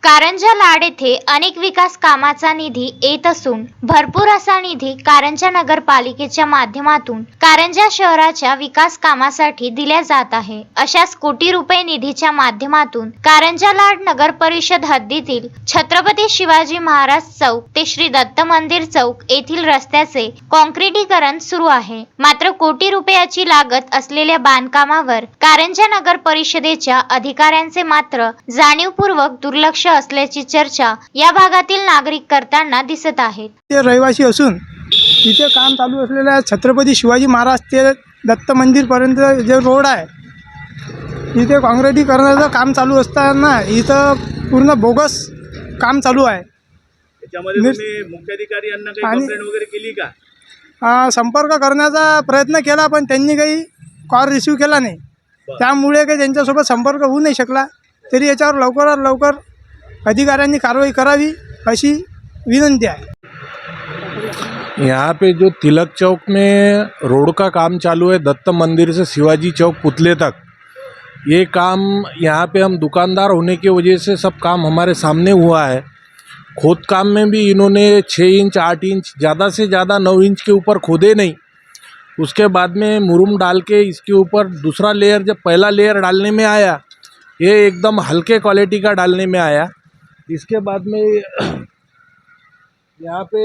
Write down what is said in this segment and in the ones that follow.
कारंजा लाड येथे अनेक विकास कामाचा निधी येत असून भरपूर असा निधी कारंजा नगरपालिकेच्या माध्यमातून कारंजा शहराच्या विकास कामासाठी दिल्या जात आहे। अशाच कोटी रुपये निधीच्या माध्यमातून कारंजा लाड नगर परिषद हद्दीतील छत्रपती शिवाजी महाराज चौक ते श्री दत्त मंदिर चौक येथील रस्त्याचे काँक्रिटीकरण सुरू आहे। मात्र कोटी रुपयाची लागत असलेल्या बांधकामावर कारंजा नगर परिषदेच्या अधिकाऱ्यांचे मात्र जाणीवपूर्वक दुर्लक्ष असल्याची चर्चा या भागातील नागरिक करताना दिसत आहेत। ते रहिवासी असून इथे काम चालू असलेल्या छत्रपती शिवाजी महाराज ते दत्त मंदिर पर्यंत जे रोड आहे इथे काँक्रिटीकरणाचं काम चालू असताना इथं पूर्ण बोगस काम चालू आहे। त्याच्यामध्ये तुम्ही मुख्याधिकारी यांना काही कंप्लेंट वगैरे केली का? संपर्क करण्याचा प्रयत्न केला पण त्यांनी काही कॉल रिसीव केला नाही, त्यामुळे काही त्यांच्यासोबत संपर्क होऊ नाही शकला। तरी याच्यावर लवकरात लवकर अधिकाऱ्यांनी कारवाई करावी अशी विनंती है। यहाँ पे जो तिलक चौक में रोड का काम चालू है, दत्त मंदिर से शिवाजी चौक पुतले तक, ये काम यहाँ पे हम दुकानदार होने की वजह से सब काम हमारे सामने हुआ है। खोद काम में भी इन्होंने 6 इंच 8 इंच ज़्यादा से ज़्यादा 9 इंच के ऊपर खोदे नहीं। उसके बाद में मुरुम डाल के इसके ऊपर दूसरा लेयर, जब पहला लेयर डालने में आया ये एकदम हल्के क्वालिटी का डालने में आया। इसके बाद में यहाँ पे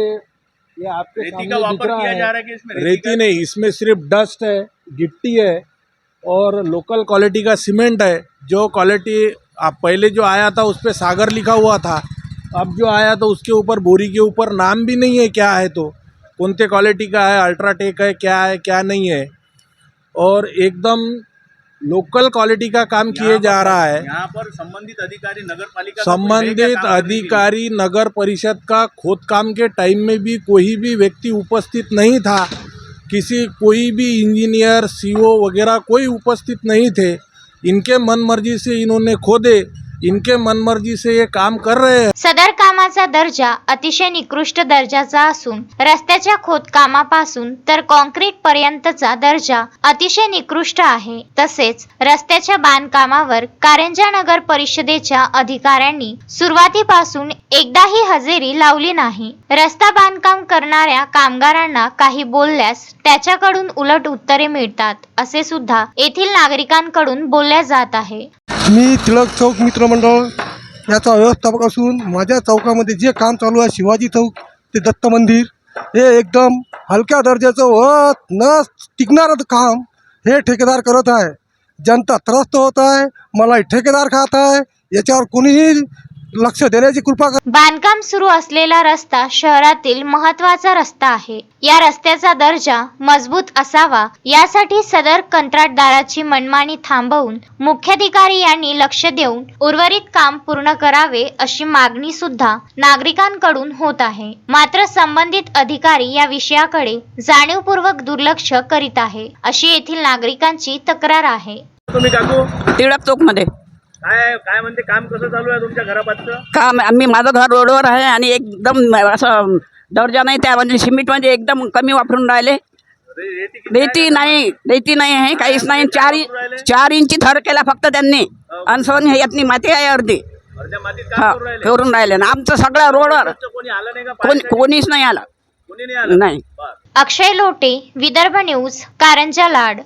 ये आपके रेती सामने का दिख वापर रहा किया है, जा रहा है कि इसमें रेती नहीं, इसमें सिर्फ डस्ट है, गिट्टी है और लोकल क्वालिटी का सीमेंट है। जो क्वालिटी आप पहले जो आया था उस पर सागर लिखा हुआ था, अब जो आया तो उसके ऊपर बोरी के ऊपर नाम भी नहीं है क्या है, तो कौनते क्वालिटी का है, अल्ट्राटेक है क्या नहीं है, और एकदम लोकल क्वालिटी का काम किए जा रहा है। यहाँ पर संबंधित अधिकारी नगर परिषद का खोद काम के टाइम में भी कोई भी व्यक्ति उपस्थित नहीं था। कोई भी इंजीनियर सीओ वगैरह कोई उपस्थित नहीं थे। इनके मनमर्जी से इन्होंने खोदे, इनके मनमर्जी से ये काम कर रहे हैं। सदर कामाचा दर्जा अतिशय निकृष्ट दर्जाचा असून रस्त्याच्या खोदकामापासून तर काँक्रीट पर्यंतचा दर्जा अतिशय निकृष्ट आहे। तसेच रस्त्याच्या बांधकामावर कारंजा नगर परिषदेच्या अधिकाऱ्यांनी सुरुवातीपासून एकदाही हजेरी लावली नाही। रस्ता बांधकाम करणाऱ्या कामगारांना काही बोलल्यास त्याच्याकडून उलट उत्तरे मिळतात असे सुद्धा येथील नागरिकांकडून बोलल्या जात आहे। मी तिलक चौक मित्रमंडळ याचा व्यवस्थापक असून माझ्या चौकामध्ये जे काम चालू आहे शिवाजी चौक ते दत्त मंदिर हे एकदम हलक्या दर्जाचं व न टिकणारं काम हे ठेकेदार करत आहे। जनता त्रस्त होत आहे, मला ठेकेदार खात आहे, याच्यावर कोणीही लक्ष देण्याची कृपा कर। बांधकाम सुरू असलेला रस्ता शहरातील महत्त्वाचा रस्ता आहे। या रस्त्याचा दर्जा मजबूत असावा यासाठी सदर कंत्राटदाराची मनमानी थांबवून मुख्याधिकारी यांनी लक्ष देऊन उर्वरित काम पूर्ण करावे अशी मागणी सुद्धा नागरिकांकडून होत आहे। मात्र संबंधित अधिकारी या विषयाकडे जाणीवपूर्वक दुर्लक्ष करीत आहे अशी येथील नागरिकांची तक्रार आहे। तुम्ही काकू टिळक चौक मध्ये काय म्हणते, काम कसं चालू आहे तुमच्या घरापासचं? काम आम्ही, माझं घर रोडवर आहे आणि एकदम असं दर्जा नाही, त्या म्हणजे सिमेंट म्हणजे एकदम कमी वापरून राहिले। रेती नाही आहे, काहीच नाही। 4 इंची थर केला फक्त त्यांनी, अनसन यातनी माती आहे अर्धी, हा करून राहिले ना। आमचं सगळं रोडवर कोणीच नाही आला, नाही। अक्षय लोटे, विदर्भ न्यूज, कारंजा लाड।